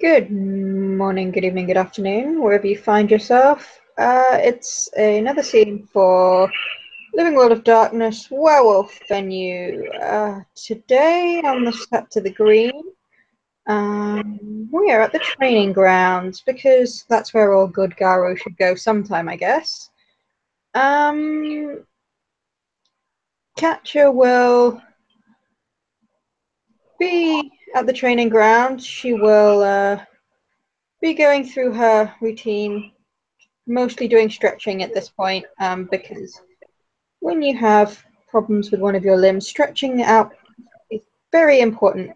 Good morning, good evening, good afternoon, wherever you find yourself. It's another scene for Living World of Darkness Werewolf venue. Today on the set to the Green, we are at the training grounds because that's where all good Garo should go sometime, I guess. Katja will be at the training grounds. She will be going through her routine, mostly doing stretching at this point, because when you have problems with one of your limbs, stretching out is very important.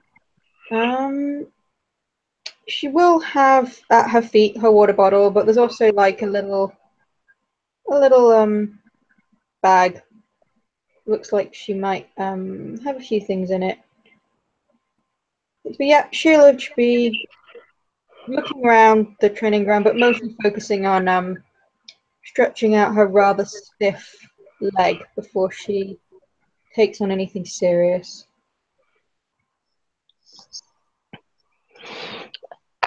She will have at her feet her water bottle, but there's also like a little bag. Looks like she might have a few things in it. But yeah, she'll be looking around the training ground, but mostly focusing on stretching out her rather stiff leg before she takes on anything serious.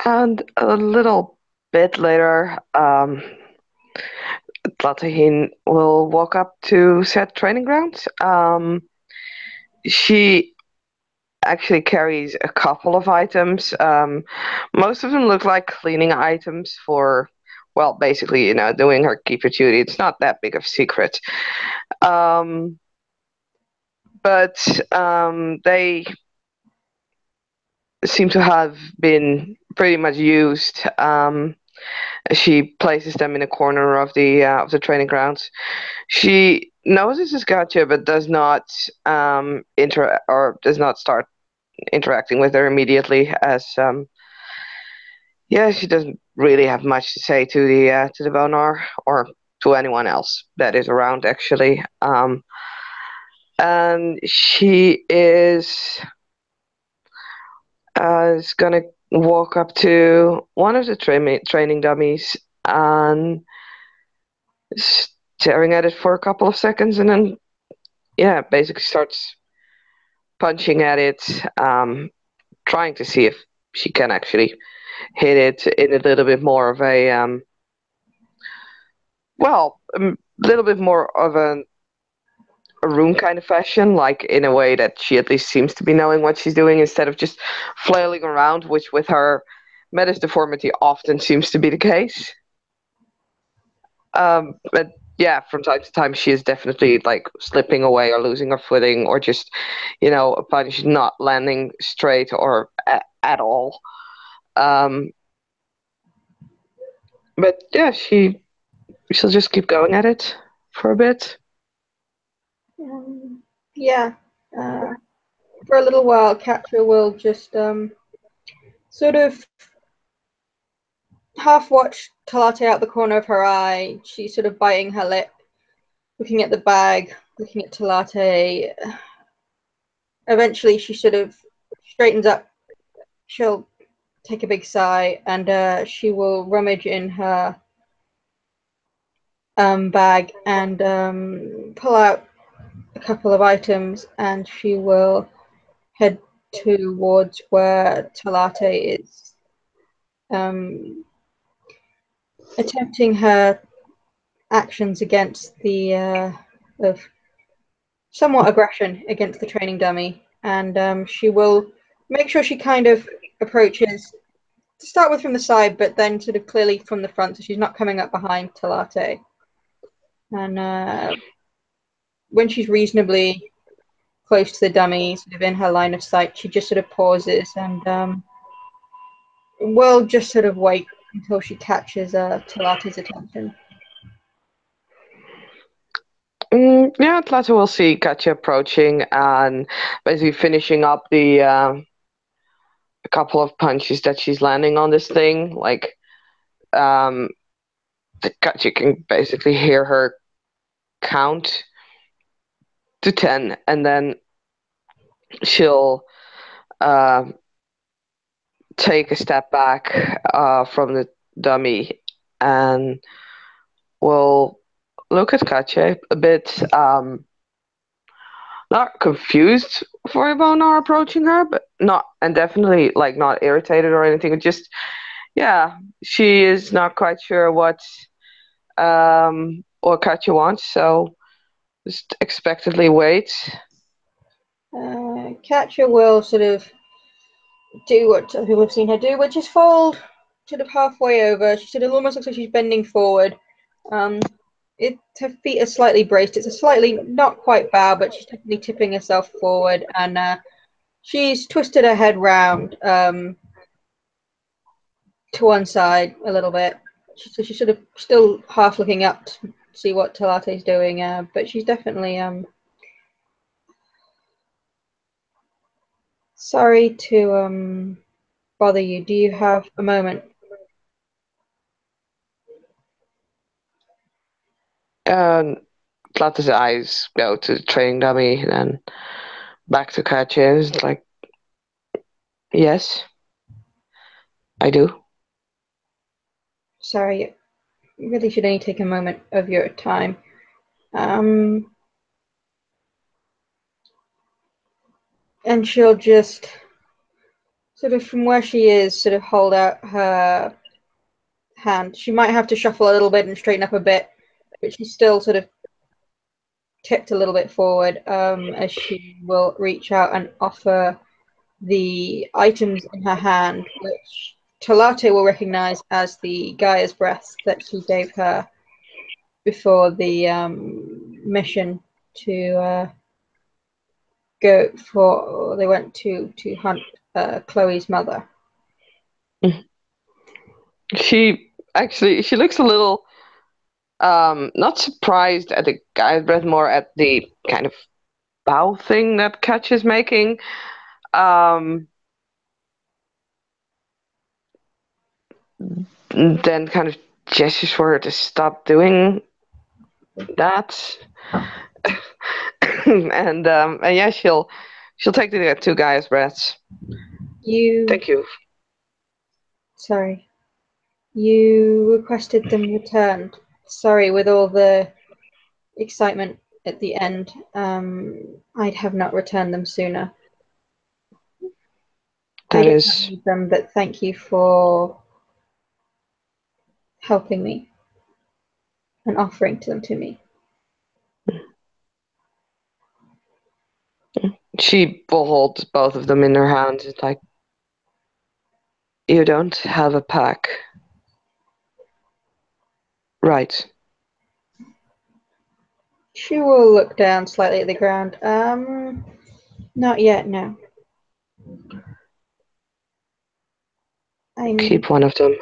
And a little bit later, Tlatahin will walk up to said training grounds. She actually carries a couple of items. Most of them look like cleaning items for, well, basically, doing her keeper duty. It's not that big of a secret. But they seem to have been pretty much used. She places them in a corner of the training grounds. She notices Gotcha, but does not does not start interacting with her immediately, as yeah, she doesn't really have much to say to the Bonar or to anyone else that is around actually. And she is gonna walk up to one of the training dummies and staring at it for a couple of seconds, and then yeah, basically starts punching at it, trying to see if she can actually hit it in a little bit more of a little bit more of a room kind of fashion, like in a way that she at least seems to be knowing what she's doing instead of just flailing around, which with her Metis deformity often seems to be the case. But yeah, from time to time she is definitely like slipping away or losing her footing or just, a punch not landing straight or at all. Um, but yeah, she'll just keep going at it for a bit. Yeah, for a little while, Katja will just sort of half watch Talate out the corner of her eye. She's sort of biting her lip, looking at the bag, looking at Talate. Eventually, she sort of straightens up. She'll take a big sigh and she will rummage in her bag and pull out a couple of items, and she will head towards where Talate is um, attempting her actions against the of somewhat aggression against the training dummy, and she will make sure she kind of approaches to start with from the side, but then sort of clearly from the front, so she's not coming up behind Talate. And when she's reasonably close to the dummy, sort of in her line of sight, she just sort of pauses and will just sort of wait until she catches Talate's attention. Yeah, Tlata will see Katya approaching and basically finishing up the a couple of punches that she's landing on this thing. Like, um, Katya can basically hear her count to 10, and then she'll uh, take a step back from the dummy and will look at Katya a bit not confused for Ivona approaching her, but not, and definitely like not irritated or anything. Just yeah, she is not quite sure what Katya wants, so just expectantly wait. Katya will sort of do what other people have seen her do, which is fold sort of halfway over. She sort of almost looks like she's bending forward. Her feet are slightly braced. It's a slightly not quite bow, but she's definitely tipping herself forward, and she's twisted her head round to one side a little bit. So she's sort of still half looking up to see what Talate's doing, but she's definitely sorry to bother you. Do you have a moment? And Plata's eyes go to the training dummy, and then back to Katya. It's like, yes, I do. Sorry, you really should only take a moment of your time. And she'll just sort of from where she is, sort of hold out her hand. She might have to shuffle a little bit and straighten up a bit, but she's still sort of tipped a little bit forward as she will reach out and offer the items in her hand, which Talate will recognize as the Gaia's breath that she gave her before the mission to go for. They went to hunt Chloe's mother. She looks a little not surprised at the guy's breath, more at the kind of bow thing that Catch is making. Um, then kind of gestures for her to stop doing that. And yeah, she'll take the two guys' breaths. You Thank you. sorry. You requested them returned. Sorry, with all the excitement at the end, I'd have not returned them sooner. I That did not is need them, but thank you for helping me and offering them to me. she will hold both of them in her hands. It's like, you don't have a pack. Right. She will look down slightly at the ground. Not yet, no. I'm. Keep one of them.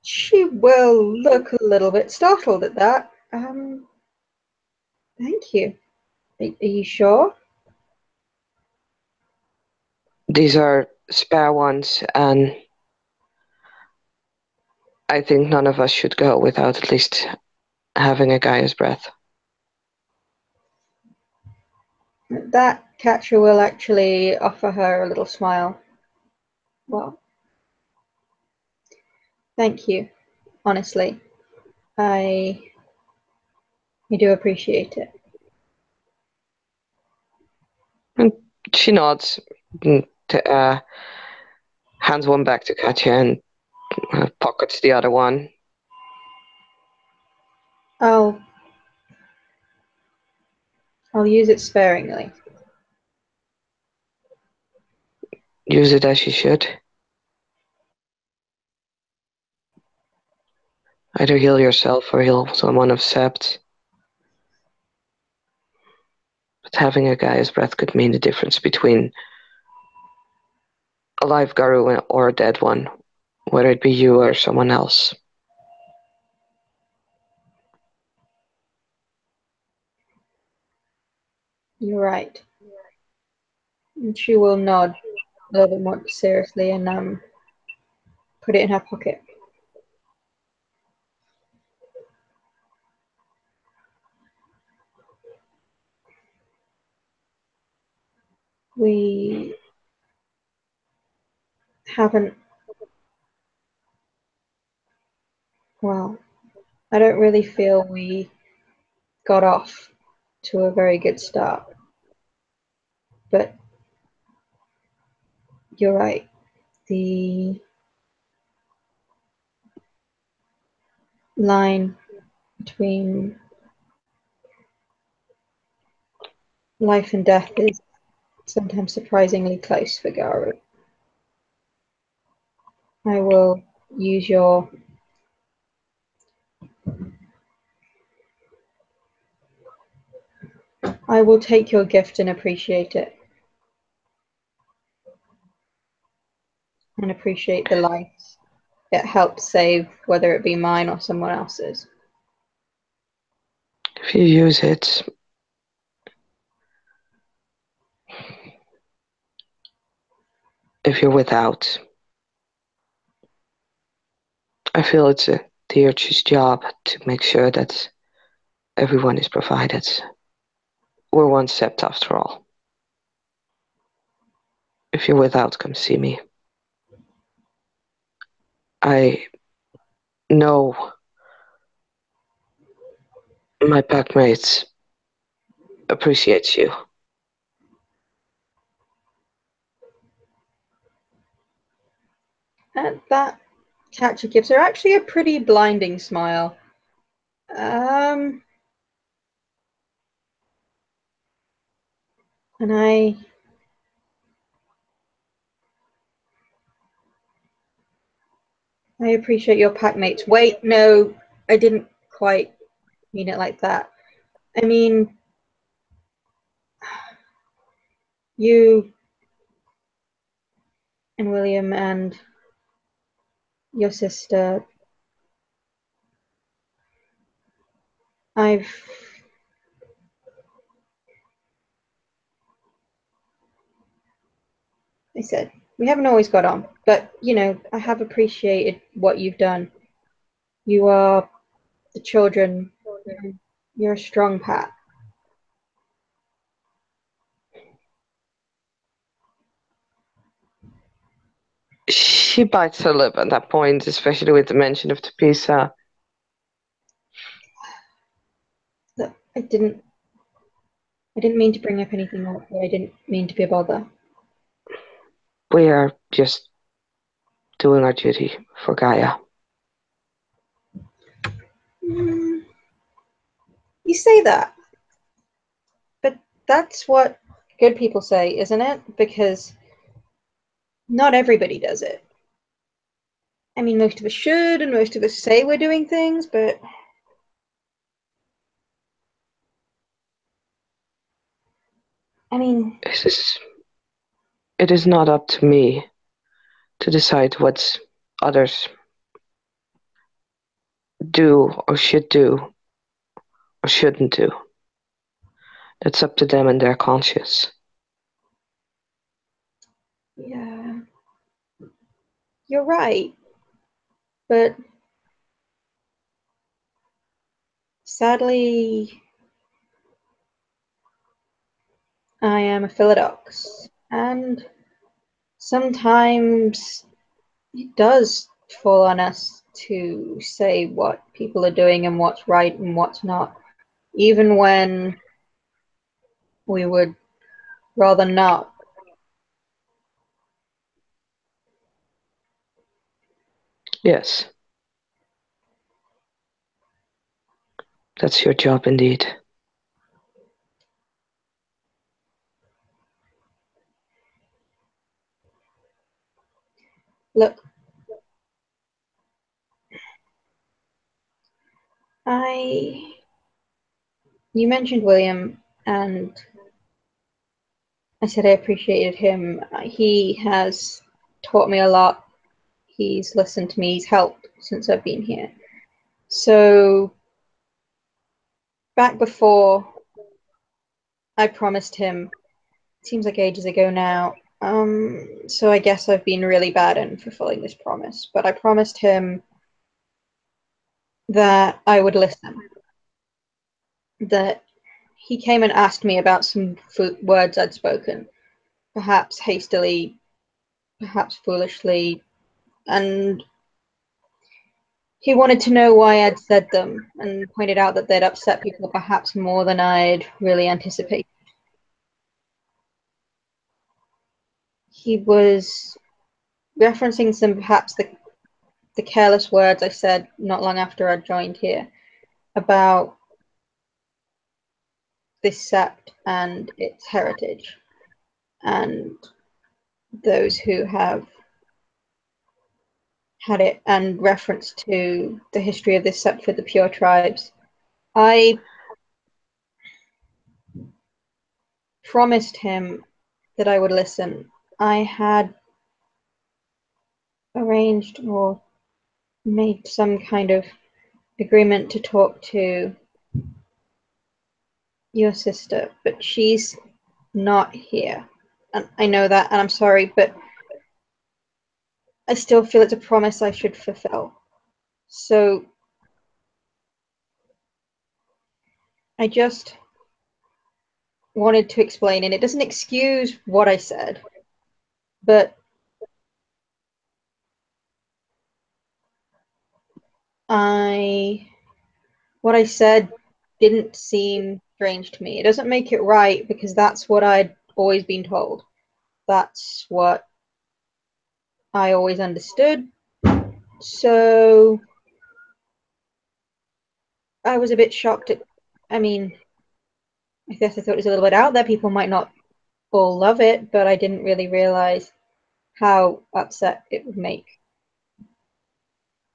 She will look a little bit startled at that. Thank you. Are you sure? These are spare ones, and I think none of us should go without at least having a guy's breath. That catcher will actually offer her a little smile. Well, thank you. Honestly, I do appreciate it. And she nods, and hands one back to Katya and pockets the other one. I'll use it sparingly. Use it as you should. Either heal yourself or heal someone of Sept. But having a guy's breath could mean the difference between a live Garu or a dead one, whether it be you or someone else. You're right. And she will nod a little bit more seriously and put it in her pocket. We haven't. Well, I don't really feel we got off to a very good start. But you're right. The line between life and death is sometimes surprisingly close for Garu. I will use your I will take your gift and appreciate it. And appreciate the life it helps save, whether it be mine or someone else's. If you use it, if you're without, I feel it's a DRG's job to make sure that everyone is provided. We're one sept after all. If you're without, come see me. I know my packmates appreciates you. And that Katja gives her actually a pretty blinding smile. And I appreciate your packmates. Wait, no, I didn't quite mean it like that. I mean, you and William and your sister. I said, we haven't always got on, but, I have appreciated what you've done. You are the children. You're a strong pack. She bites her lip at that point, especially with the mention of the pizza. Look, I didn't mean to bring up anything awkward. I didn't mean to be a bother. We are just doing our duty for Gaia. You say that, but that's what good people say, isn't it? Because not everybody does it. I mean, most of us should, and most of us say we're doing things, but I mean, It is not up to me to decide what others do or should do or shouldn't do. That's up to them and their conscience. yeah, you're right. But sadly, I am a philodox, and sometimes it does fall on us to say what people are doing and what's right and what's not, even when we would rather not. Yes, that's your job indeed. Look, you mentioned William, and I said I appreciated him. He has taught me a lot. He's listened to me. He's helped since I've been here. So back before I promised him, it seems like ages ago now. So I guess I've been really bad in fulfilling this promise. But I promised him that I would listen. That he came and asked me about some words I'd spoken, perhaps hastily, perhaps foolishly, and He wanted to know why I'd said them and pointed out that they'd upset people perhaps more than I'd really anticipated. He was referencing some perhaps the careless words I said not long after I'd joined here about this sept and its heritage and those who have had it, and reference to the history of this sept for the pure tribes. I promised him that I would listen. I had arranged or made some kind of agreement to talk to your sister, but she's not here. And I know that, and I'm sorry, but I still feel it's a promise I should fulfill. So I just wanted to explain, and it doesn't excuse what I said, but what I said didn't seem strange to me. It doesn't make it right because that's what I'd always been told. That's what I always understood. So I was a bit shocked at, I mean, I guess I thought it was a little bit out there. People might not all love it, but I didn't really realize how upset it would make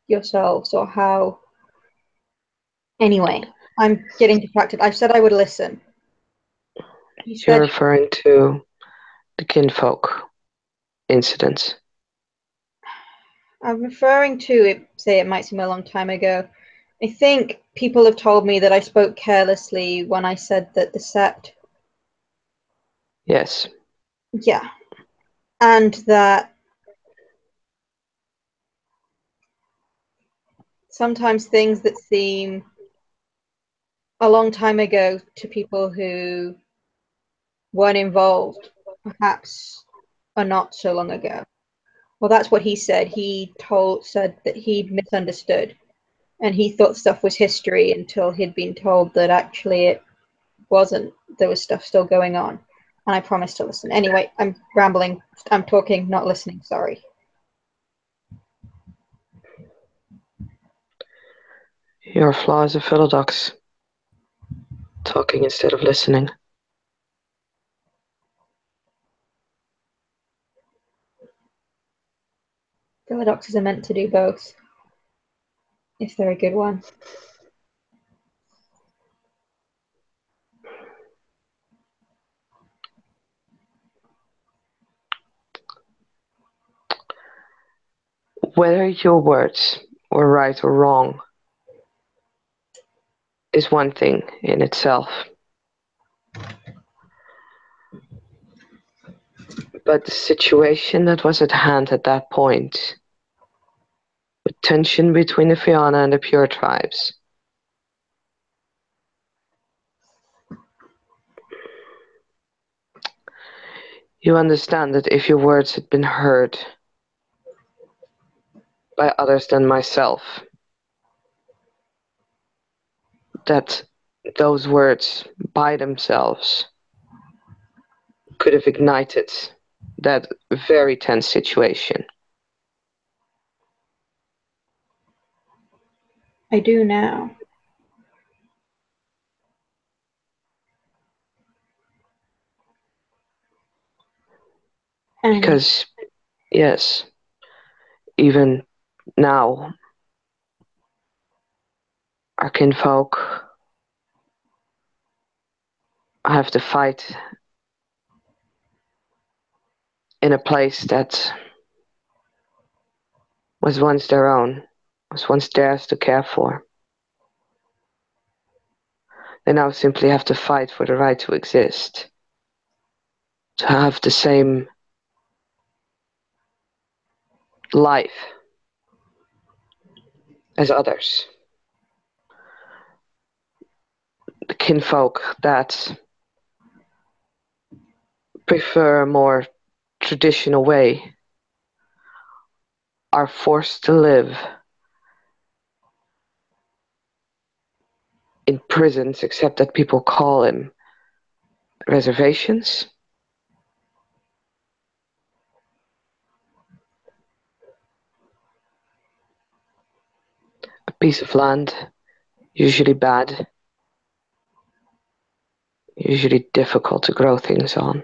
yourselves or how. Anyway, I'm getting distracted. I said I would listen. You You're said referring to the kinfolk incident. I'm referring to it, say it might seem a long time ago. I think people have told me that I spoke carelessly when I said that the sept, Yes. yeah, and that sometimes things that seem a long time ago to people who weren't involved perhaps are not so long ago. Well, that's what he said. Said that he'd misunderstood and he thought stuff was history until he'd been told that actually it wasn't. There was stuff still going on. And I promised to listen. Anyway, I'm rambling. I'm talking, not listening. Sorry. Your flaw is a philodox, talking instead of listening. Philodoxes are meant to do both, if they're a good one. Whether your words were right or wrong is one thing in itself. But the situation that was at hand at that point, with tension between the Fianna and the Pure tribes, you understand that if your words had been heard by others than myself, that those words by themselves could have ignited that very tense situation. I do now. And Because, yes, even now, our kinfolk have to fight in a place that was once their own, was once theirs to care for. They now simply have to fight for the right to exist, to have the same life as others. The kinfolk that prefer a more traditional way are forced to live in prisons, except that people call them reservations. A piece of land, usually bad, usually difficult to grow things on.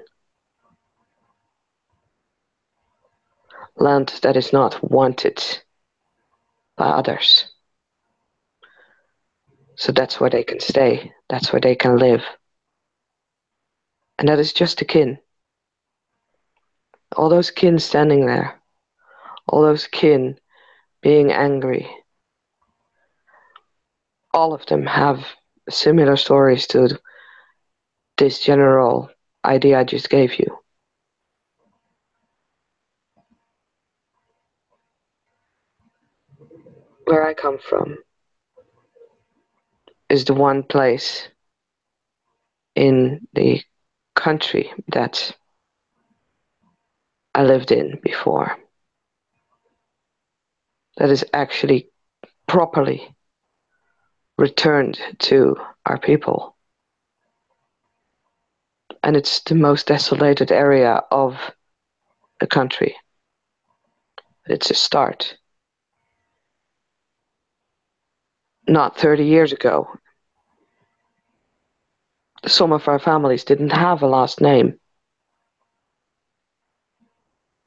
Land that is not wanted by others. So that's where they can stay, that's where they can live. And that is just the kin. All those kin standing there, all those kin being angry, all of them have similar stories to this general idea I just gave you. Where I come from is the one place in the country that I lived in before that is actually properly returned to our people. And it's the most desolated area of the country. It's a start. Not 30 years ago, some of our families didn't have a last name.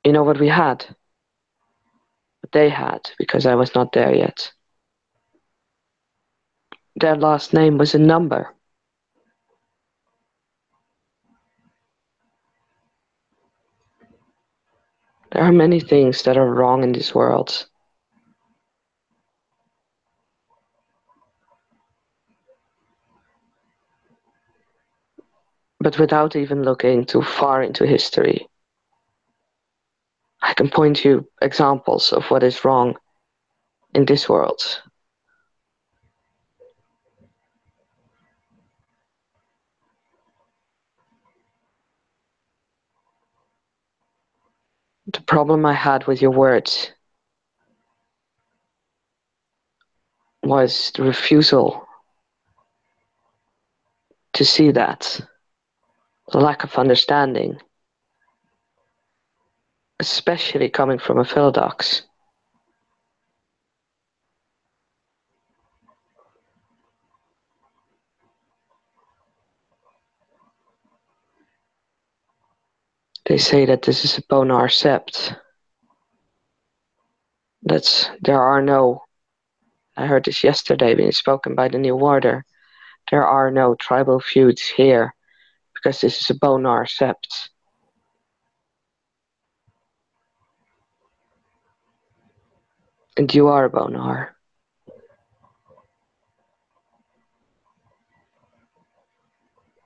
You know what we had? What they had, because I was not there yet. Their last name was a number. There are many things that are wrong in this world. But without even looking too far into history, I can point you examples of what is wrong in this world. The problem I had with your words was the refusal to see that, the lack of understanding, especially coming from a philodox. They say that this is a bonar sept. There are no, I heard this yesterday being spoken by the New Order, there are no tribal feuds here because this is a bonar sept. And you are a bonar.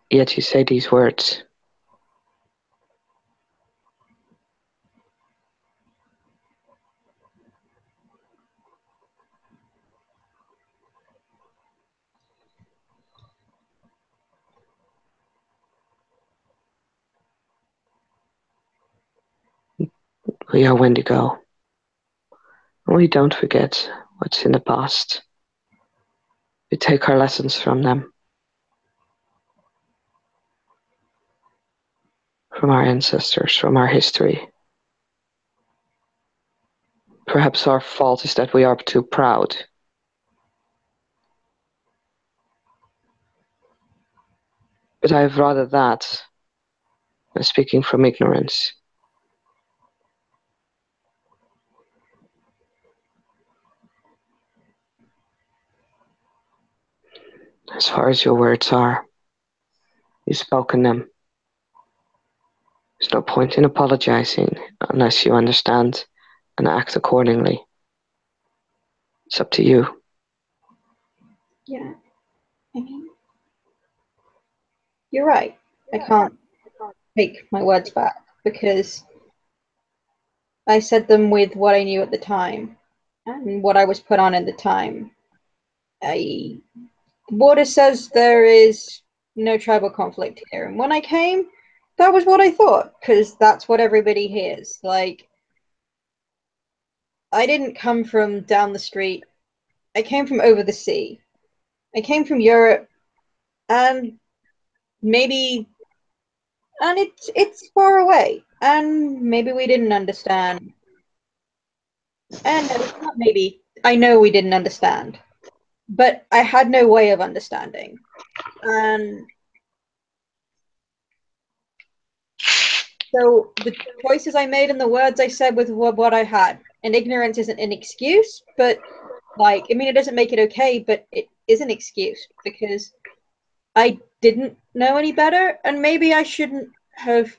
Yet you say these words. We are Wendigo. And we don't forget what's in the past. We take our lessons from them. From our ancestors, from our history. Perhaps our fault is that we are too proud. But I've rather that than speaking from ignorance. As far as your words are, you've spoken them. There's no point in apologizing unless you understand and act accordingly. It's up to you. Yeah. I mean, you're right. I can't take my words back because I said them with what I knew at the time and what I was put on at the time. Border says there is no tribal conflict here, and when I came, that was what I thought because that's what everybody hears. Like, I didn't come from down the street. I came from over the sea, I came from Europe, and maybe, and it's far away, and maybe we didn't understand. And no, it's not maybe. I know we didn't understand, but I had no way of understanding. And so the choices I made and the words I said with what I had. And ignorance isn't an excuse, but like, I mean, it doesn't make it okay, but it is an excuse because I didn't know any better, and maybe I shouldn't have.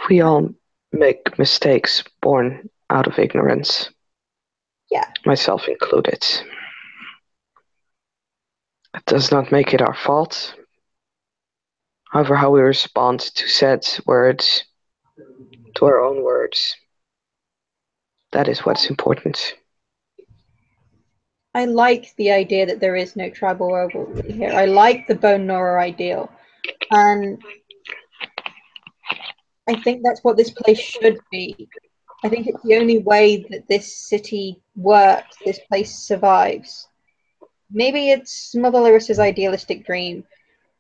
We all make mistakes born out of ignorance, Yeah, myself included. It does not make it our fault. However, how we respond to said words, to our own words, that is what's important. I like the idea that there is no tribal rivalry here. I like the Bone Nora ideal, and I think that's what this place should be. I think it's the only way that this city works, this place survives. Maybe it's Mother Larissa's idealistic dream.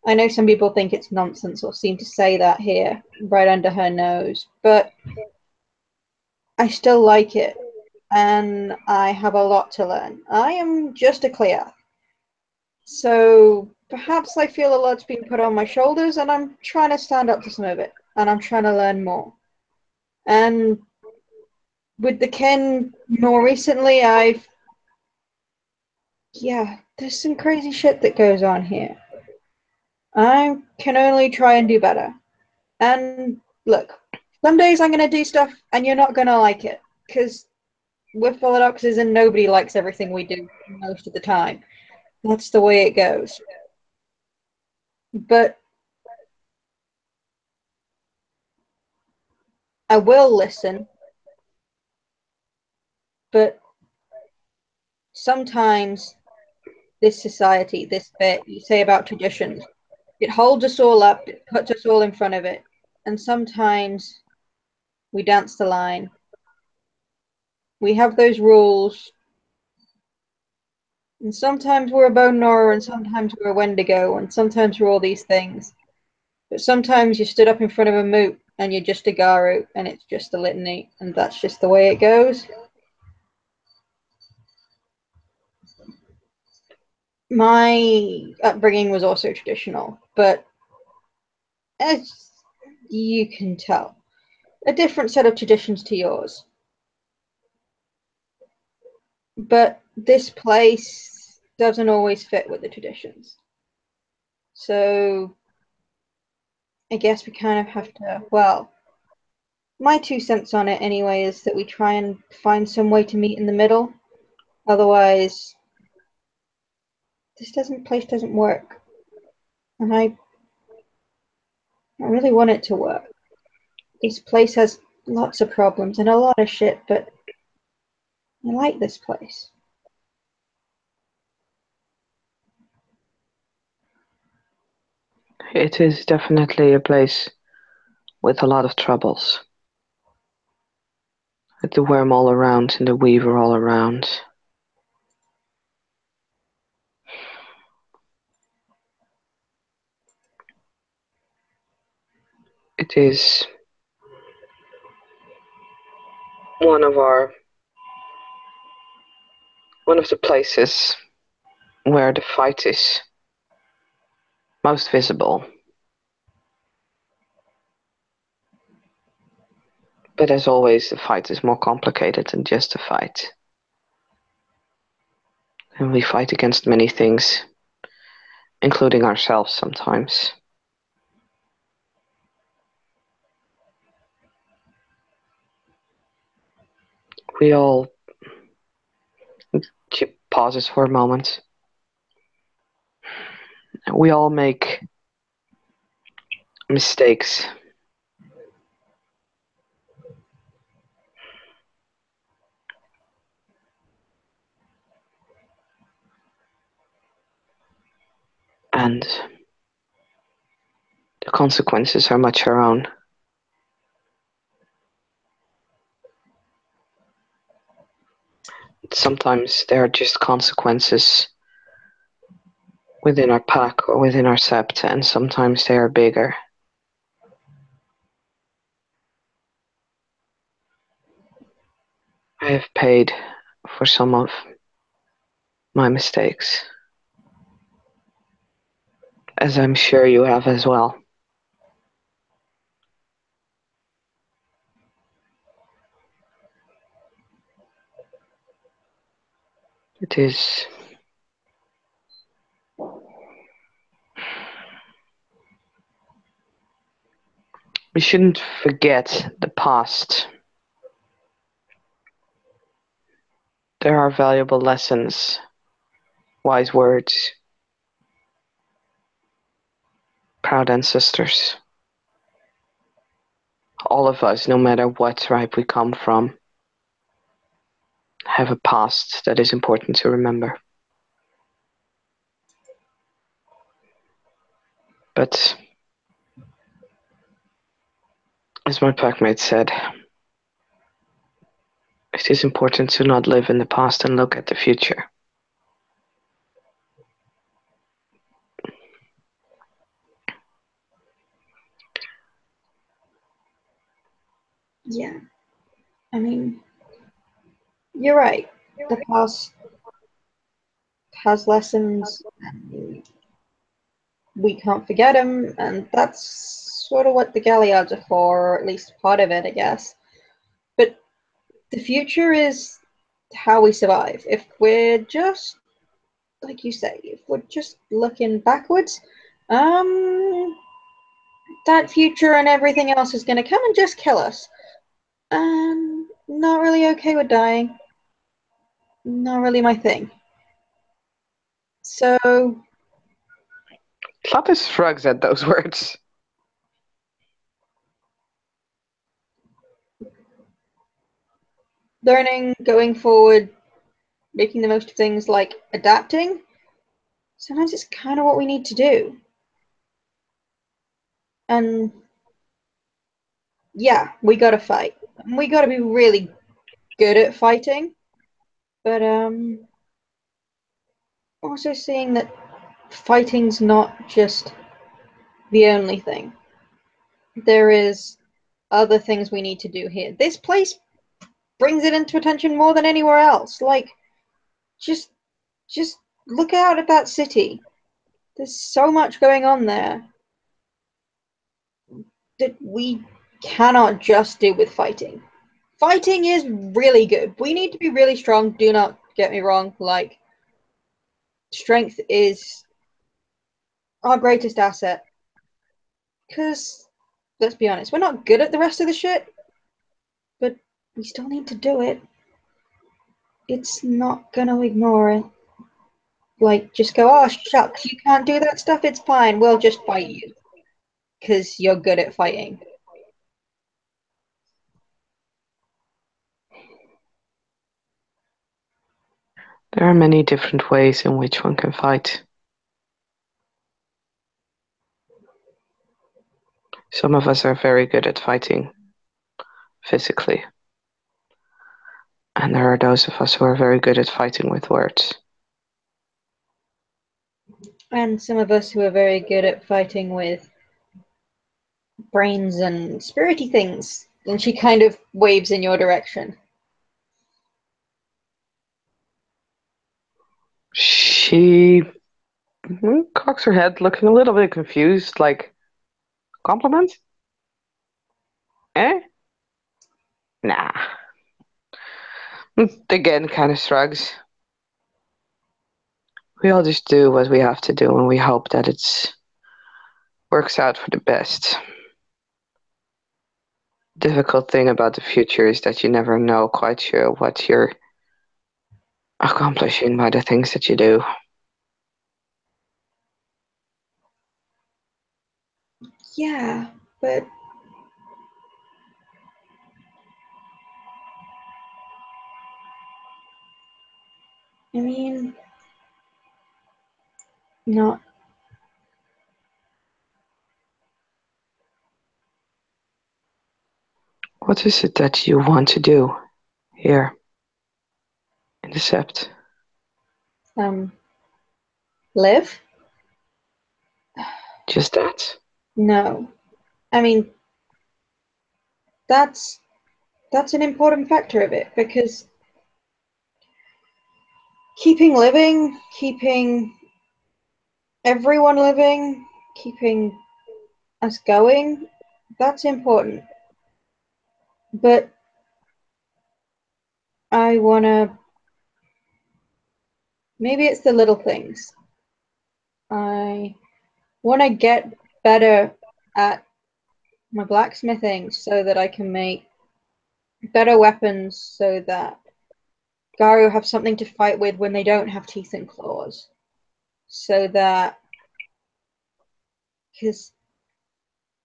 I know some people think it's nonsense or seem to say that here, right under her nose, but I still like it, and I have a lot to learn. I am just a Clear, so perhaps I feel a lot's being put on my shoulders, and I'm trying to stand up to some of it, and I'm trying to learn more. And with the Ken more recently, yeah, there's some crazy shit that goes on here. I can only try and do better. And look, some days I'm going to do stuff and you're not going to like it. Because we're Philodoxes and nobody likes everything we do most of the time. That's the way it goes. But I will listen. But sometimes this society, this bit you say about traditions, it holds us all up, it puts us all in front of it. And sometimes we dance the line. We have those rules. And sometimes we're a Bone Nora, and sometimes we're a Wendigo, and sometimes we're all these things. But sometimes you stood up in front of a moot and you're just a Garu, and it's just a litany, and that's just the way it goes. My upbringing was also traditional, but as you can tell, a different set of traditions to yours. But this place doesn't always fit with the traditions. So I guess we kind of have to, well, my 2 cents on it anyway is that we try and find some way to meet in the middle. Otherwise, this doesn't place doesn't work. And I really want it to work. This place has lots of problems and a lot of shit, but I like this place. It is definitely a place with a lot of troubles. With the worm all around and the weaver all around. It is one of our one of the places where the fight is most visible. But as always, the fight is more complicated than just a fight. And we fight against many things, including ourselves sometimes. We all. She pauses for a moment. We all make mistakes. And the consequences are much our own. and sometimes there are just consequences within our pack or within our sept, and sometimes they are bigger. I have paid for some of my mistakes, as I'm sure you have as well. It is. We shouldn't forget the past. There are valuable lessons, wise words, proud ancestors. All of us, no matter what tribe we come from, have a past that is important to remember. But, as my packmate said, it is important to not live in the past and look at the future. Yeah, I mean, you're right. The past has lessons, and we can't forget them, and that's sort of what the Galliards are for, or at least part of it, I guess. But the future is how we survive. If we're just, like you say, if we're just looking backwards, that future and everything else is going to come and just kill us. Not really okay with dying. Not really my thing. So, Platis shrugs at those words. learning, going forward, making the most of things like adapting, sometimes it's kind of what we need to do. And yeah, we gotta fight. We gotta be really good at fighting. But also seeing that fighting's not just the only thing. There is other things we need to do here. This place brings it into attention more than anywhere else. Like, just just look out at that city. There's so much going on there that we cannot just do with fighting. Fighting is really good. We need to be really strong. Do not get me wrong. Like, strength is our greatest asset. Because, let's be honest, we're not good at the rest of the shit, but we still need to do it. It's not gonna ignore it. Like, just go, oh, shucks, you can't do that stuff, it's fine, we'll just fight you. Because you're good at fighting. There are many different ways in which one can fight. Some of us are very good at fighting physically. And there are those of us who are very good at fighting with words. And some of us who are very good at fighting with brains and spirity things. And she kind of waves in your direction. She cocks her head, looking a little bit confused, like, compliment? Eh? Nah. Again, kind of shrugs. We all just do what we have to do, and we hope that it works out for the best. Difficult thing about the future is that you never know quite sure what you're accomplishing by the things that you do. Yeah, but I mean, not. What is it that you want to do here the sept? Live? Just that? No. I mean, that's an important factor of it, because keeping living, keeping everyone living, keeping us going, that's important. But I wanna, maybe it's the little things. I wanna get better at my blacksmithing so that I can make better weapons, so that Garu have something to fight with when they don't have teeth and claws. So that, because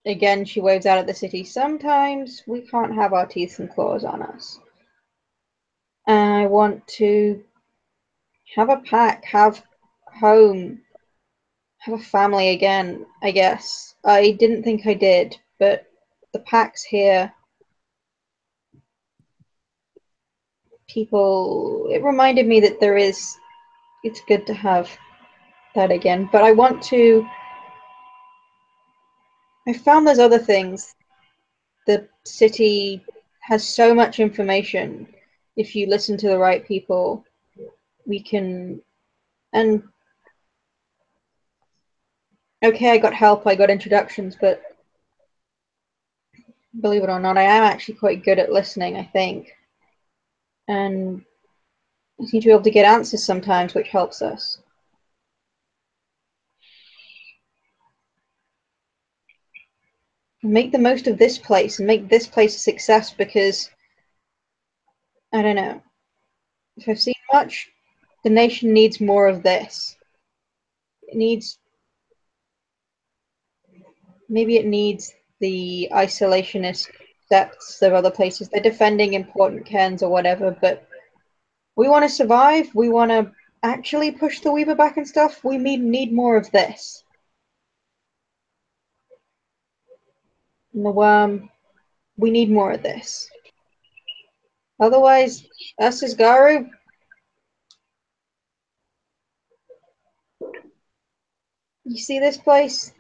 again, she waves out at the city, sometimes we can't have our teeth and claws on us. And I want to have a pack, have home, have a family again, I guess. I didn't think I did, but the packs here, people, it reminded me that it's good to have that again. But I found there's other things. The city has so much information. If you listen to the right people, we can, and okay, I got help, I got introductions, but believe it or not, I am actually quite good at listening, I think. And I seem to be able to get answers sometimes, which helps us. Make the most of this place and make this place a success, because I don't know. If I've seen much, the nation needs more of this. It needs, maybe it needs the isolationist sects of other places. They're defending important cairns or whatever, but we want to survive. We want to actually push the Weaver back and stuff. We need more of this. And the Worm, we need more of this. Otherwise, us as Garu, you see this place,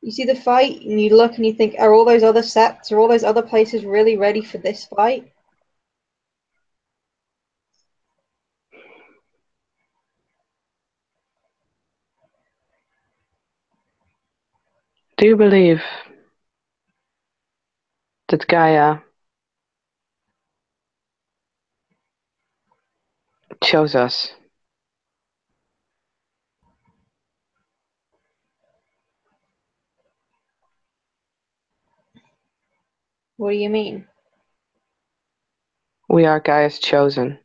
you see the fight, and you look and you think, are all those other septs, are all those other places really ready for this fight? Do you believe that Gaia chose us? What do you mean? We are Gaia's chosen.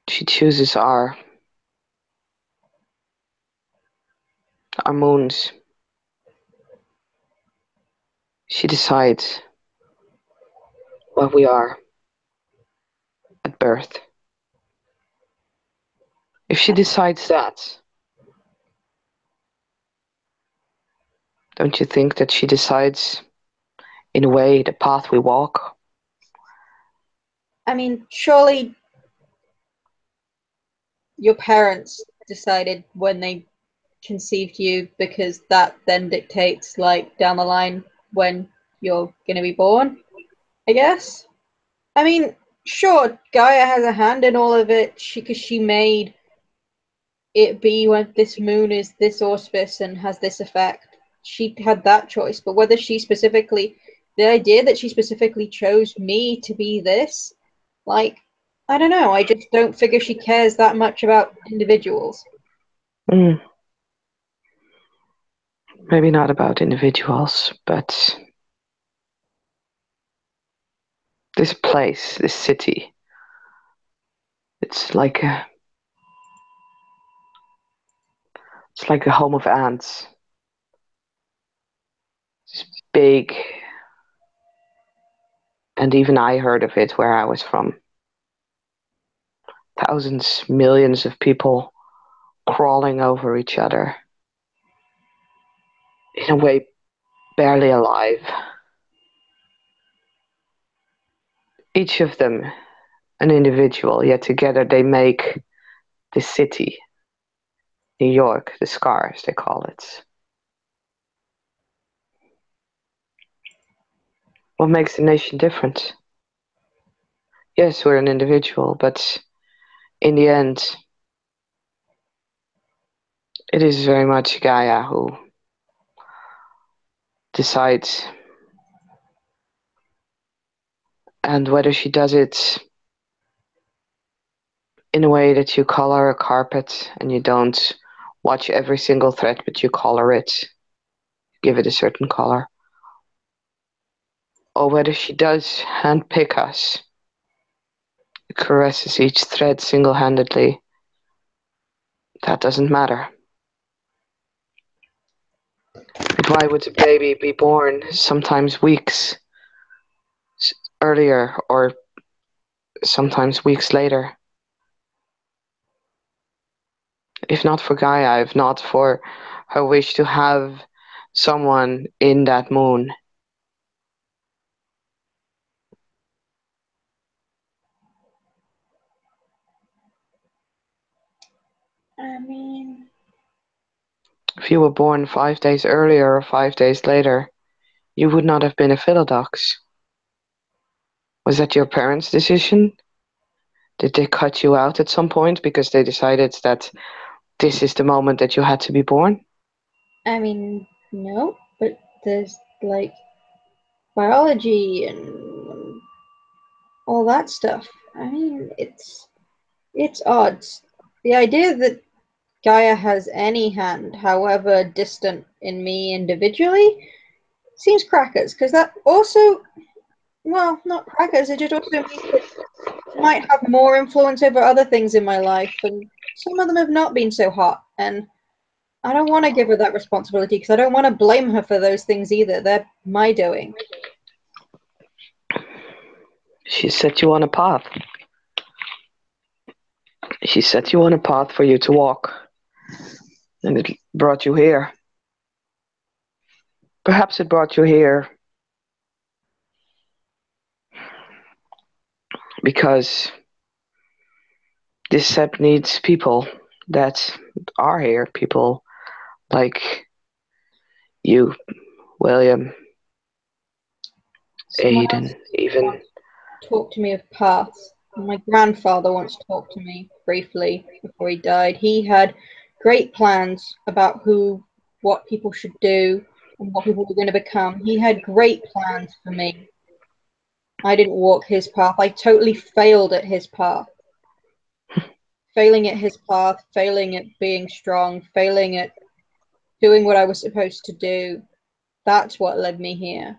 She chooses our moons. She decides what we are at birth. If she decides that, don't you think that she decides, in a way, the path we walk? I mean, surely your parents decided when they conceived you, because that then dictates, like, down the line when you're going to be born, I guess. I mean, sure, Gaia has a hand in all of it, because she made it be when this moon is this auspice and has this effect. She had that choice, but whether she specifically, the idea that she specifically chose me to be this, like, I don't know. I just don't figure she cares that much about individuals. Mm. Maybe not about individuals, but this place, this city, it's like a home of ants. It's big, and even I heard of it where I was from. Thousands, millions of people crawling over each other, in a way, barely alive. Each of them an individual, yet together they make the city, New York, the scar, as they call it. What makes the nation different? Yes, we're an individual, but in the end, it is very much Gaia who decides, and whether she does it in a way that you color a carpet and you don't watch every single thread, but you color it, give it a certain color, or whether she does handpick us, caresses each thread single-handedly, that doesn't matter. But why would a baby be born sometimes weeks earlier or sometimes weeks later? If not for Gaia, if not for her wish to have someone in that moon. I mean, If you were born 5 days earlier or 5 days later, you would not have been a Philodox. Was that your parents' decision? Did they cut you out at some point because they decided that this is the moment that you had to be born? no, but there's like biology and all that stuff. It's odd. The idea that Gaia has any hand, however distant in me individually, seems crackers, because that also, well, not crackers, it just also means that she might have more influence over other things in my life, and some of them have not been so hot, and I don't want to give her that responsibility because I don't want to blame her for those things either. They're my doing. She set you on a path. She set you on a path for you to walk. And it brought you here. Perhaps it brought you here because this set needs people that are here. People like you, William, Someone else Aiden, even. once talked to me of paths. My grandfather once talked to me briefly before he died. He had great plans about what people should do, and what people were going to become. He had great plans for me. I didn't walk his path. I totally failed at his path. Failing at his path, failing at being strong, failing at doing what I was supposed to do. That's what led me here.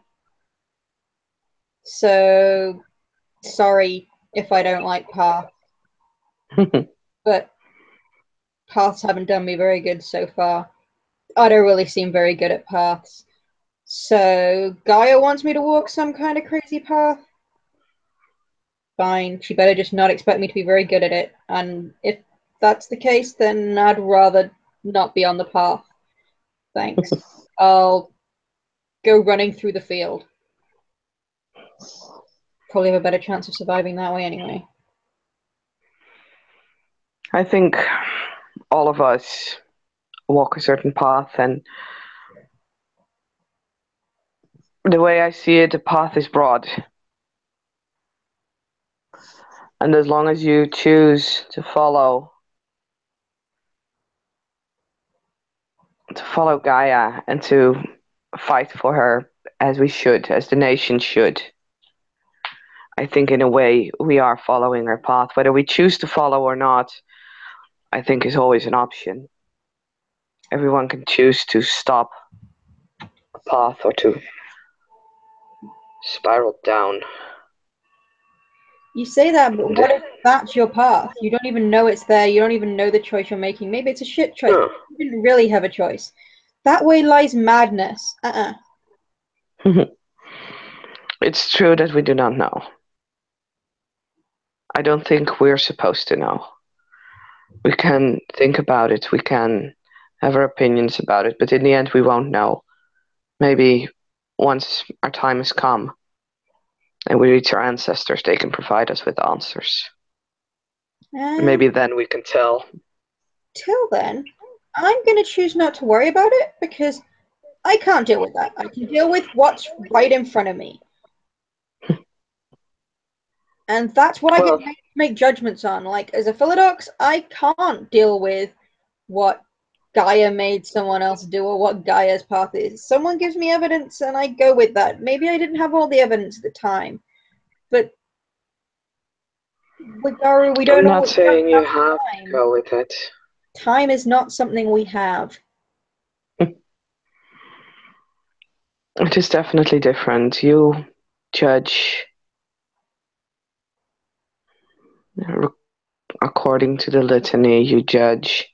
So, sorry if I don't like paths, but paths haven't done me very good so far. I don't really seem very good at paths. So, Gaia wants me to walk some kind of crazy path. Fine. She better just not expect me to be very good at it. And if that's the case, then I'd rather not be on the path. Thanks. I'll go running through the field. Probably have a better chance of surviving that way anyway. I think all of us walk a certain path, and the way I see it, the path is broad. And as long as you choose to follow Gaia and to fight for her as we should, as the nation should, I think in a way we are following her path. Whether we choose to follow or not, I think is always an option. Everyone can choose to stop a path or to spiral down. You say that, but what if that's your path? You don't even know it's there. You don't even know the choice you're making. Maybe it's a shit choice. No. You didn't really have a choice. That way lies madness. It's true that we do not know. I don't think we're supposed to know. We can think about it, we can have our opinions about it, but in the end we won't know. Maybe once our time has come, and we reach our ancestors, they can provide us with answers. And Maybe then we can tell. till then, I'm going to choose not to worry about it because I can't deal with that. I can deal with what's right in front of me. And that's what I get Well, to make judgments on. Like, as a Philodox, I can't deal with what Gaia made someone else do or what Gaia's path is. Someone gives me evidence and I go with that. Maybe I didn't have all the evidence at the time, but with Garu, we I'm don't not always have saying you enough have to time. go with it. Time is not something we have. It is definitely different. You judge according to the litany, you judge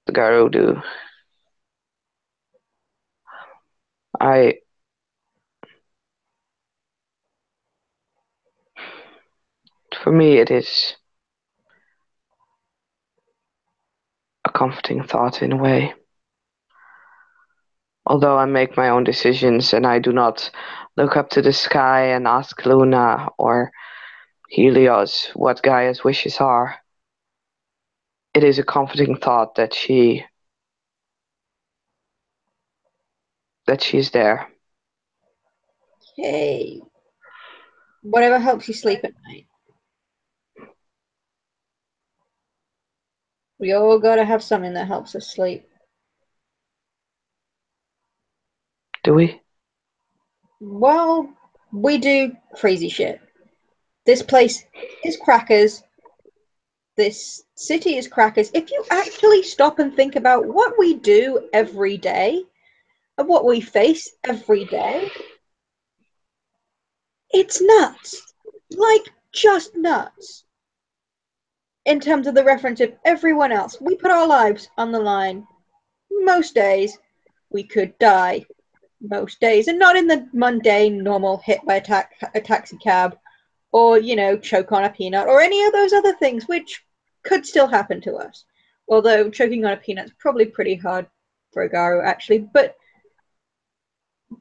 the Garudu. I For me it is a comforting thought in a way. Although I make my own decisions and I do not look up to the sky and ask Luna or Helios what Gaia's wishes are, it is a comforting thought that she's there. Hey, whatever helps you sleep at night. We all gotta have something that helps us sleep. Do we? Well, we do crazy shit. This place is crackers. This city is crackers. If you actually stop and think about what we do every day and what we face every day, it's nuts. Like, just nuts. In terms of the reference of everyone else, we put our lives on the line. Most days, we could die. Most days, and not in the mundane, normal hit by a taxi cab or, choke on a peanut or any of those other things, which could still happen to us. Although choking on a peanut's probably pretty hard for a Garu, actually. But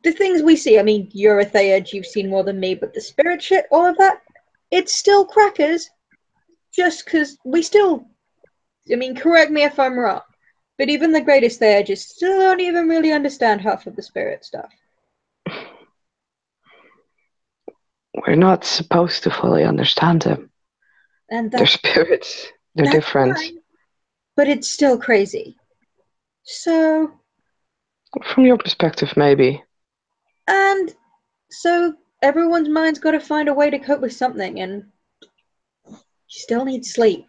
the things we see, I mean, you're a Theurge, you've seen more than me, but the spirit shit, all of that, it's still crackers. Just because we still, I mean, correct me if I'm wrong, but even the greatest Theurges still don't even really understand half of the spirit stuff. We're not supposed to fully understand them. And They're spirits. They're that's different. fine, but it's still crazy. So, From your perspective, maybe. and so everyone's mind's got to find a way to cope with something, and you still need sleep.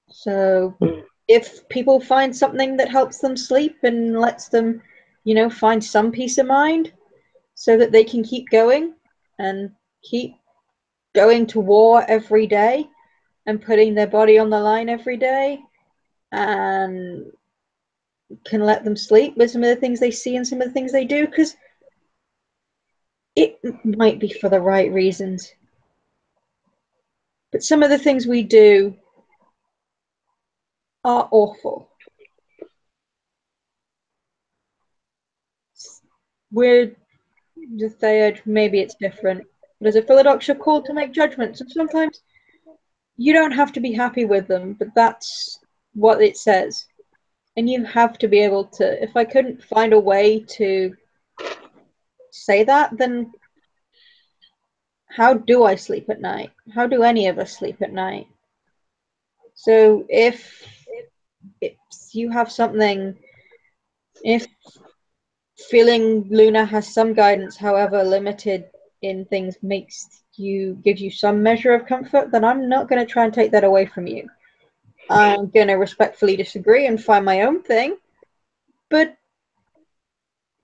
So, Mm. if people find something that helps them sleep and lets them, find some peace of mind so that they can keep going and keep going to war every day and putting their body on the line every day and can let them sleep with some of the things they see and some of the things they do, because it might be for the right reasons. But some of the things we do are awful. We're the Theurge, maybe it's different. But as a Philodox, you're called to make judgments, and sometimes you don't have to be happy with them, but that's what it says. And you have to be able to. If I couldn't find a way to say that, then how do I sleep at night? How do any of us sleep at night? So if you have something, if feeling Luna has some guidance, however limited in things, gives you some measure of comfort, then I'm not going to try and take that away from you. I'm going to respectfully disagree and find my own thing. But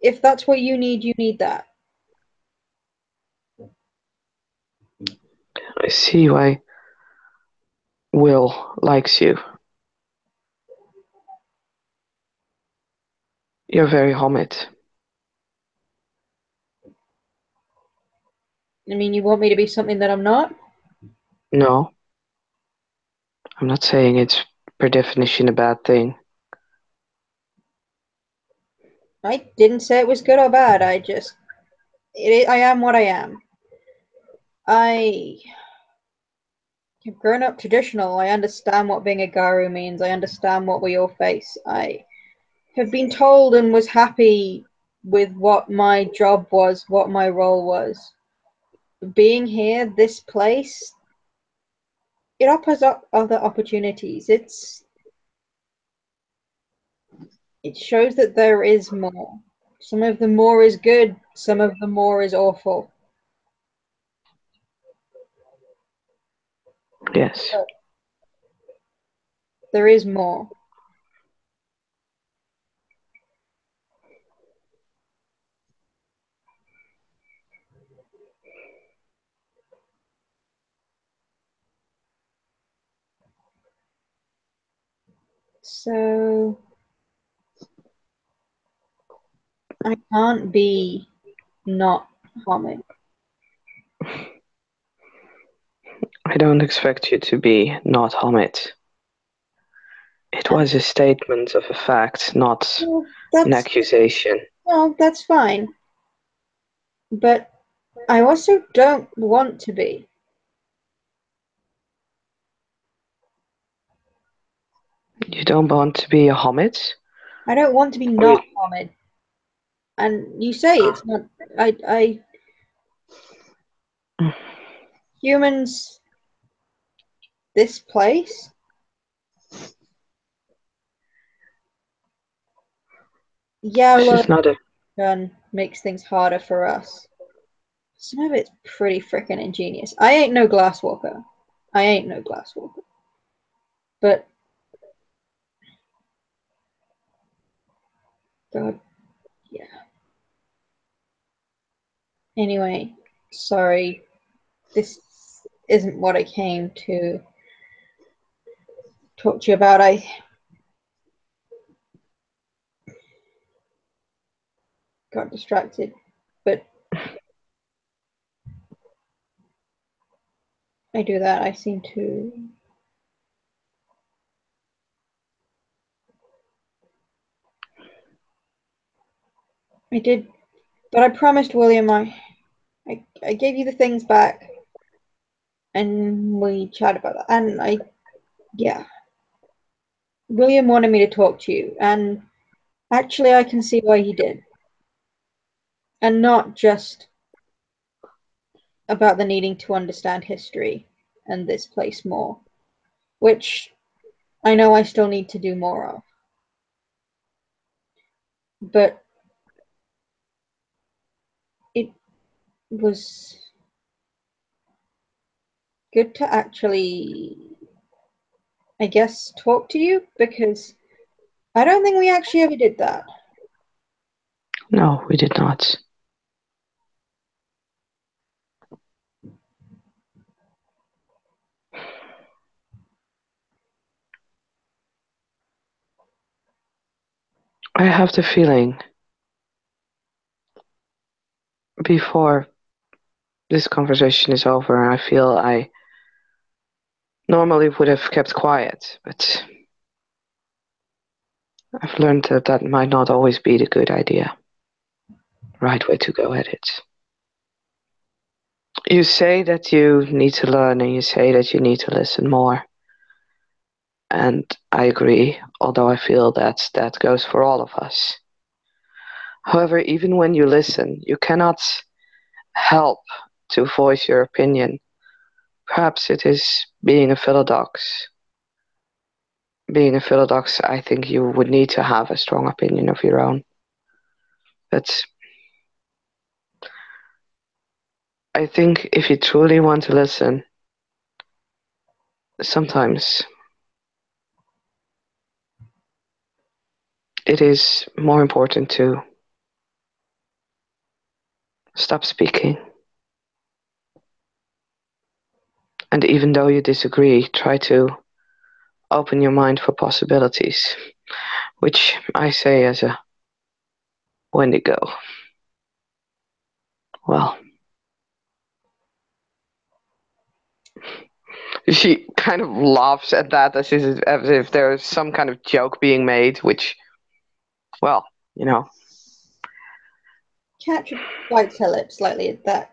if that's what you need that. I see why Will likes you. You're very Homid. I mean, you want me to be something that I'm not? No, I'm not saying it's per definition a bad thing. I didn't say it was good or bad. I just I am what I am. I have grown up traditional. I understand what being a Garu means. I understand what we all face. I have been told and was happy with what my job was, what my role was. Being here, this place, it offers up other opportunities. It shows that there is more. Some of the more is good, some of the more is awful. Yes. But there is more. So I can't be not Hamid. I don't expect you to be not Hamid. It was a statement of a fact, not Well, an that's accusation. well, that's fine. But I also don't want to be. You don't want to be a Hamid? I don't want to be Or not Hamid. And you say it's not. I humans. This place. Yeah, a This lot is of not a. done makes things harder for us. Some of it's pretty freaking ingenious. I ain't no glasswalker. I ain't no glasswalker. But God, yeah. Anyway, sorry. This isn't what I came to talk to you about. I got distracted, but I do that. I seem to. I did, but I promised William I gave you the things back, and we chatted about that. And yeah, William wanted me to talk to you, and actually, I can see why he did, and not just about the needing to understand history and this place more, which I know I still need to do more of. But it was good to actually, I guess, talk to you because I don't think we actually ever did that. No, we did not. I have the feeling before this conversation is over, I feel I normally would have kept quiet, but I've learned that that might not always be the good idea, right way to go at it. You say that you need to learn and you say that you need to listen more. And I agree, although I feel that that goes for all of us. However, even when you listen, you cannot help to voice your opinion. Perhaps it is being a philodox. Being a philodox, I think you would need to have a strong opinion of your own. But I think if you truly want to listen, sometimes it is more important to stop speaking. And even though you disagree, try to open your mind for possibilities, which I say as a Wendigo. Well, she kind of laughs at that as if there's some kind of joke being made, which, well, you know, Catch bites her lip slightly at that.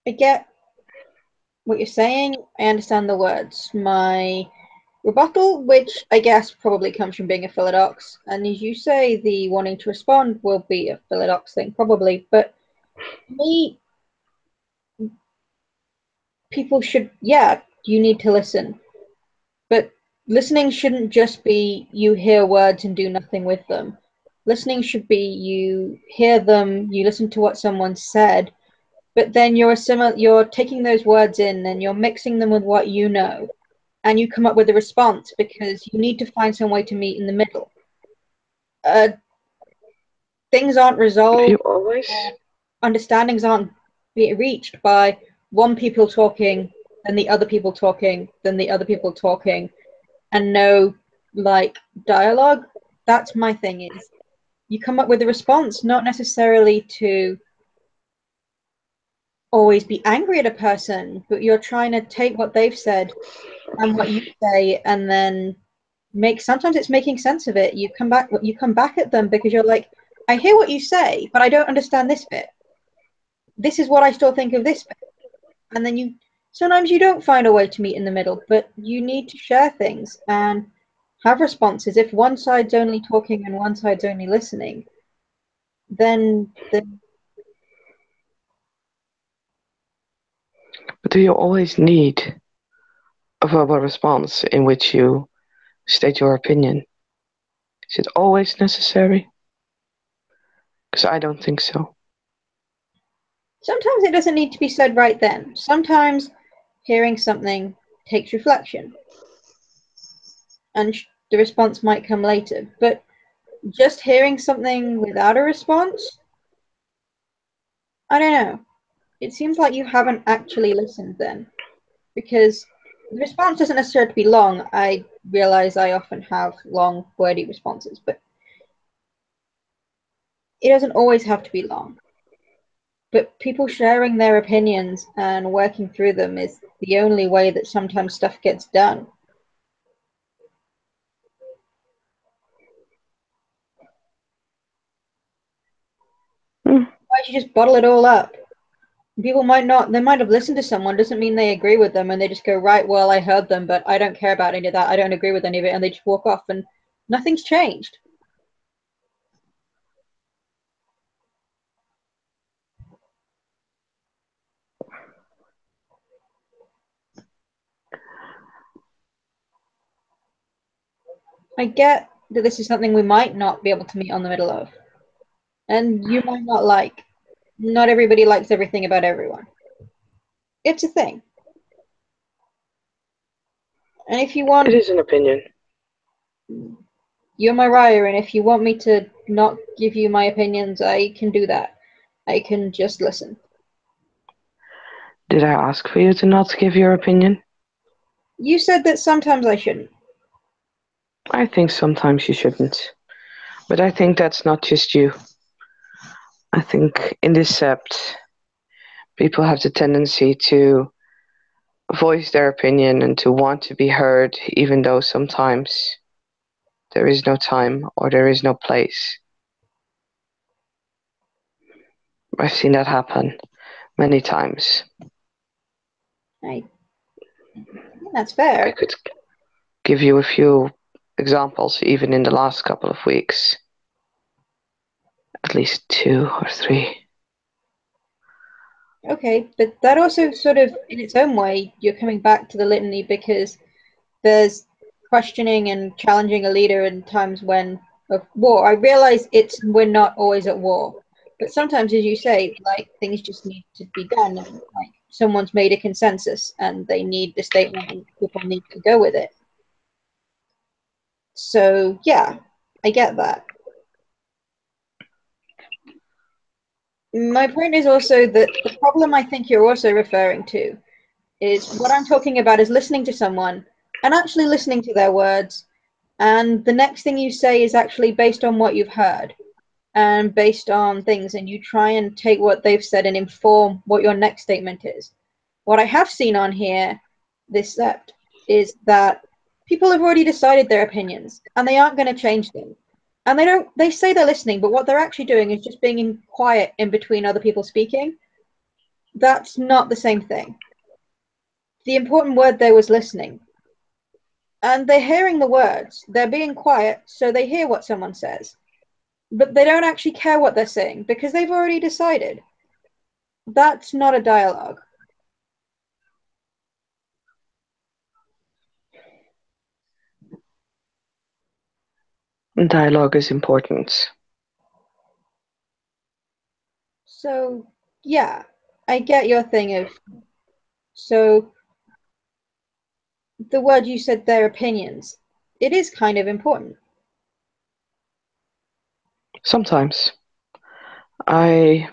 I get what you're saying. I understand the words. My rebuttal, which I guess probably comes from being a philodox, and as you say, the wanting to respond will be a philodox thing, probably. But me, people should, yeah, you need to listen. But listening shouldn't just be you hear words and do nothing with them. Listening should be you hear them, you listen to what someone said, but then you're taking those words in and you're mixing them with what you know, and you come up with a response because you need to find some way to meet in the middle. Uh, Things aren't Do you resolved, always? understandings aren't being reached by one people talking, then the other people talking, then the other people talking, and no like dialogue. That's my thing is you come up with a response, not necessarily to always be angry at a person, but you're trying to take what they've said and what you say and then sometimes it's making sense of it. You come back at them because you're like, I hear what you say, but I don't understand this bit. This is what I still think of this bit. And then sometimes you don't find a way to meet in the middle, but you need to share things and have responses. If one side's only talking and one side's only listening, then But do you always need a verbal response in which you state your opinion? Is it always necessary? Because I don't think so. sometimes it doesn't need to be said right then. Sometimes hearing something takes reflection, and the response might come later. But just hearing something without a response, I don't know. It seems like you haven't actually listened then, because the response doesn't necessarily have to be long. I realize I often have long, wordy responses, but it doesn't always have to be long. But people sharing their opinions and working through them is the only way that sometimes stuff gets done. Hmm. Why don't you just bottle it all up? People might not, they might have listened to someone, doesn't mean they agree with them, and they just go, right, well, I heard them, but I don't care about any of that, I don't agree with any of it, and they just walk off, and nothing's changed. I get that this is something we might not be able to meet on the middle of, and you might not like. Not everybody likes everything about everyone. It's a thing. And if you It want, is an opinion. you're my Raya, and if you want me to not give you my opinions, I can do that. I can just listen. Did I ask for you to not give your opinion? You said that sometimes I shouldn't. I think sometimes you shouldn't. But I think that's not just you. I think in this sept, people have the tendency to voice their opinion and to want to be heard, even though sometimes there is no time or there is no place. I've seen that happen many times. I That's I fair. could give you a few examples, even in the last couple of weeks. At least 2 or 3. Okay, but that also sort of, in its own way, you're coming back to the litany because there's questioning and challenging a leader in times when of war. I realize we're not always at war, but sometimes, as you say, like things just need to be done, and like someone's made a consensus and they need the statement, and people need to go with it. So yeah, I get that. My point is also that the problem I think you're also referring to is what I'm talking about is listening to someone and actually listening to their words. And the next thing you say is actually based on what you've heard and based on things. And you try and take what they've said and inform what your next statement is. What I have seen on here, this sept, is that people have already decided their opinions and they aren't going to change them. And they say they're listening, but what they're actually doing is just being quiet in between other people speaking. That's not the same thing. The important word there was listening. And they're hearing the words. They're being quiet, so they hear what someone says. But they don't actually care what they're saying because they've already decided. That's not a dialogue. Dialogue is important. So, yeah, I get your thing of. So, the word you said, their opinions, it is kind of important. Sometimes. I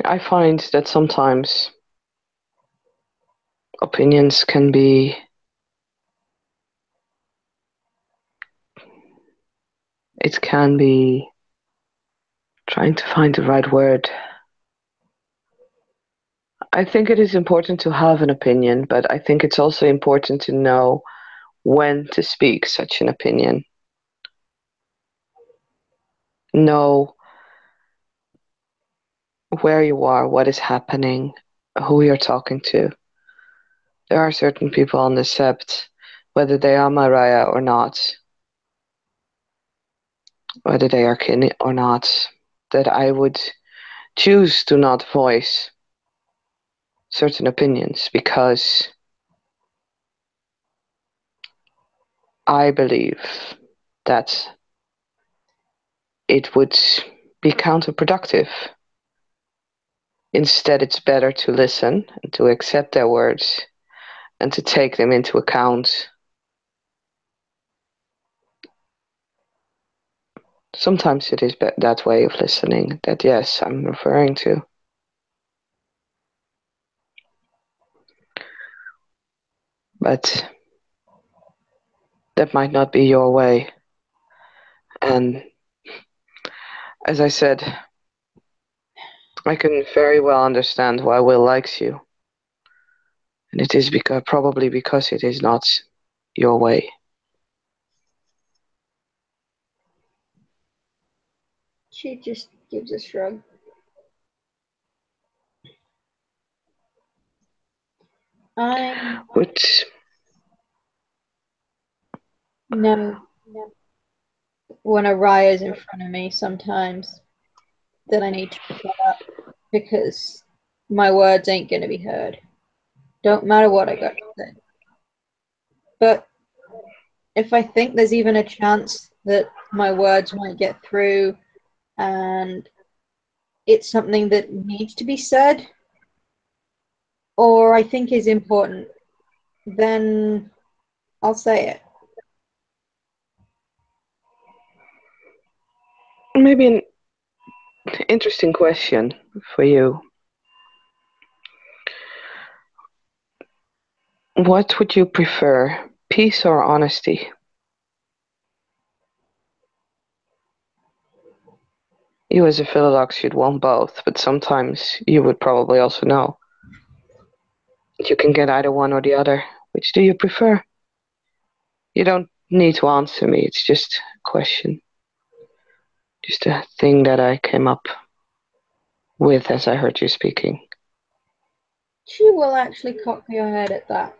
I find that sometimes opinions can be, it can be, trying to find the right word. I think it is important to have an opinion, but I think it's also important to know when to speak such an opinion. Know where you are, what is happening, who you're talking to. There are certain people on the sept, whether they are Mariah or not, whether they are kin or not, that I would choose to not voice certain opinions because I believe that it would be counterproductive. Instead, it's better to listen and to accept their words and to take them into account. Sometimes it is that way of listening that, yes, I'm referring to. But that might not be your way. And as I said, I can very well understand why Will likes you. And it is probably because it is not your way. She just gives a shrug. I'm Which, no when Araya's in front of me sometimes that I need to shut up because my words ain't gonna be heard. Don't matter what I got to say. But if I think there's even a chance that my words might get through and it's something that needs to be said or I think is important, then I'll say it. maybe an interesting question for you. What would you prefer, peace or honesty? You as a Philolox should want both, but sometimes you would probably also know that you can get either one or the other. Which do you prefer? You don't need to answer me, it's just a question. Just a thing that I came up with as I heard you speaking. She will actually cock her head at that.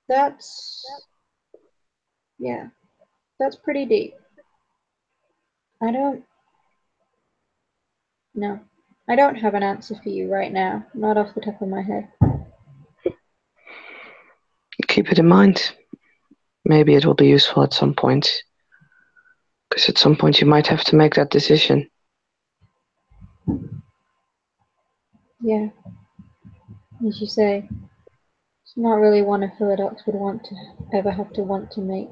That's, yeah, that's pretty deep. I don't, no, I don't have an answer for you right now, not off the top of my head. Keep it in mind. Maybe it will be useful at some point. Because at some point you might have to make that decision. Yeah, as you say, it's not really one a Philodox would want to ever have to want to make.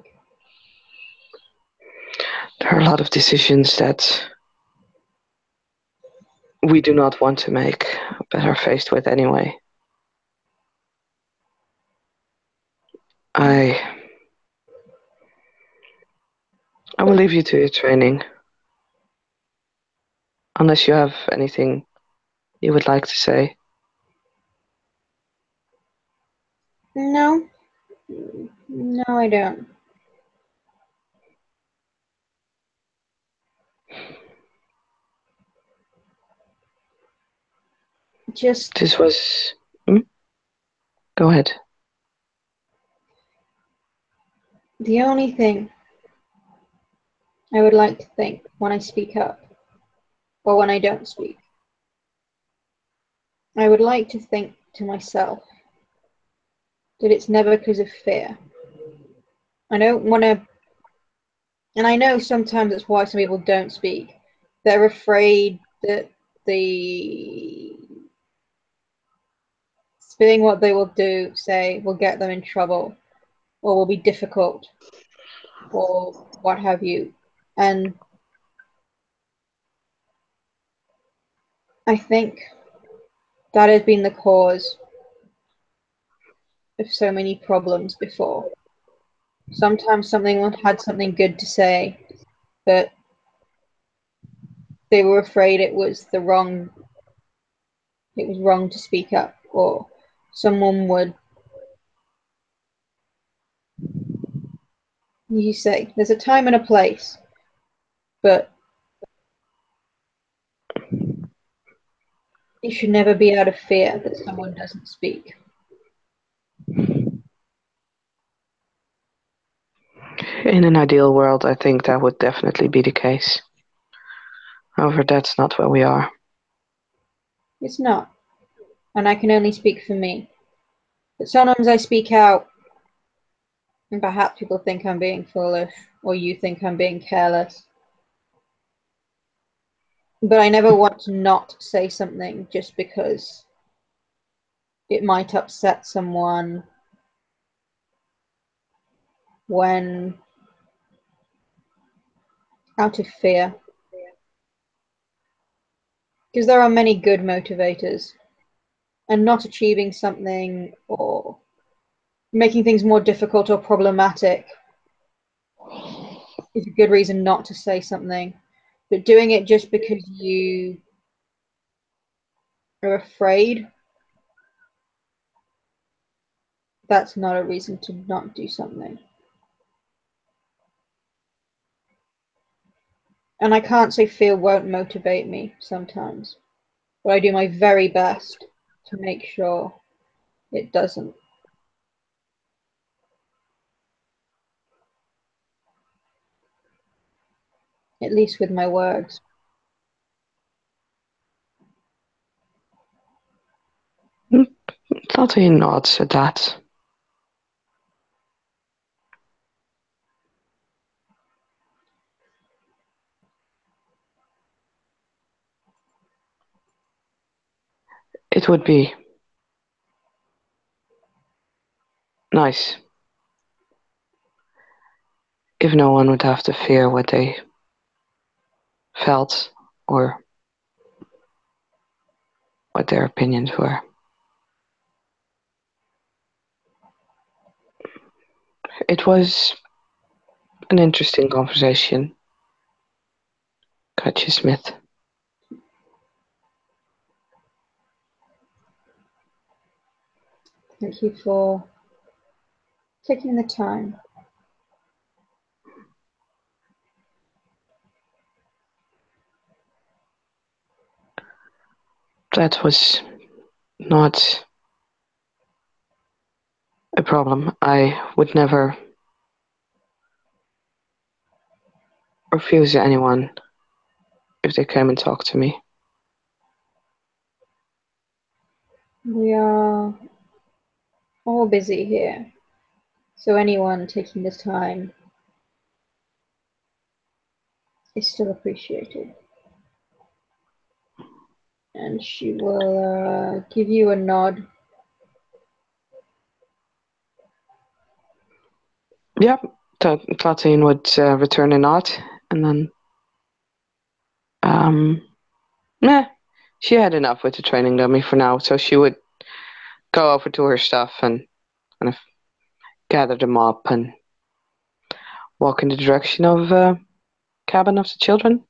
There are a lot of decisions that we do not want to make, but are faced with anyway. I will leave you to your training. Unless you have anything you would like to say. No, no, I don't. Just This was. Go ahead. the only thing I would like to think when I speak up or when I don't speak. I would like to think to myself that it's never because of fear. I don't want to, and I know sometimes that's why some people don't speak. They're afraid that the saying what they will do, say, will get them in trouble or will be difficult or what have you. And I think that has been the cause of so many problems before. Sometimes someone had something good to say, but they were afraid it was wrong to speak up, or someone would, you say, there's a time and a place, but it should never be out of fear that someone doesn't speak. In an ideal world, I think that would definitely be the case. However, that's not where we are. It's not, and I can only speak for me. But sometimes I speak out, and perhaps people think I'm being foolish, or you think I'm being careless. But I never want to not say something just because it might upset someone when out of fear. Because there are many good motivators, and not achieving something or making things more difficult or problematic is a good reason not to say something. But doing it just because you are afraid, that's not a reason to not do something. And I can't say fear won't motivate me sometimes, but I do my very best to make sure it doesn't. At least with my words. Nothing nods at that. It would be nice if no one would have to fear what they felt or what their opinions were. It was an interesting conversation, Katja Smith. Thank you for taking the time. That was not a problem. I would never refuse anyone if they came and talked to me. We are all busy here, so anyone taking the time is still appreciated. And she will give you a nod. Yeah, Tatine would return a nod, and then, yeah, she had enough with the training dummy for now, so she would go over to her stuff and kind of gather them up and walk in the direction of cabin of the children.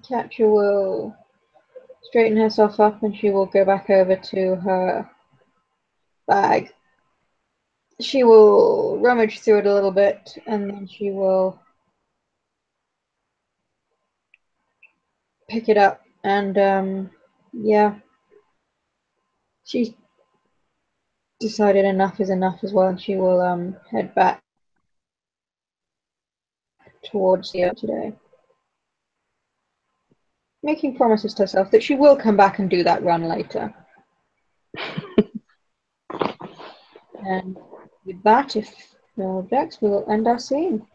Katja will straighten herself up and she will go back over to her bag. She will rummage through it a little bit and then she will pick it up and Yeah, she's decided enough is enough as well, and she will head back towards the today, making promises to herself that she will come back and do that run later. And with that, if no objects, we'll end our scene.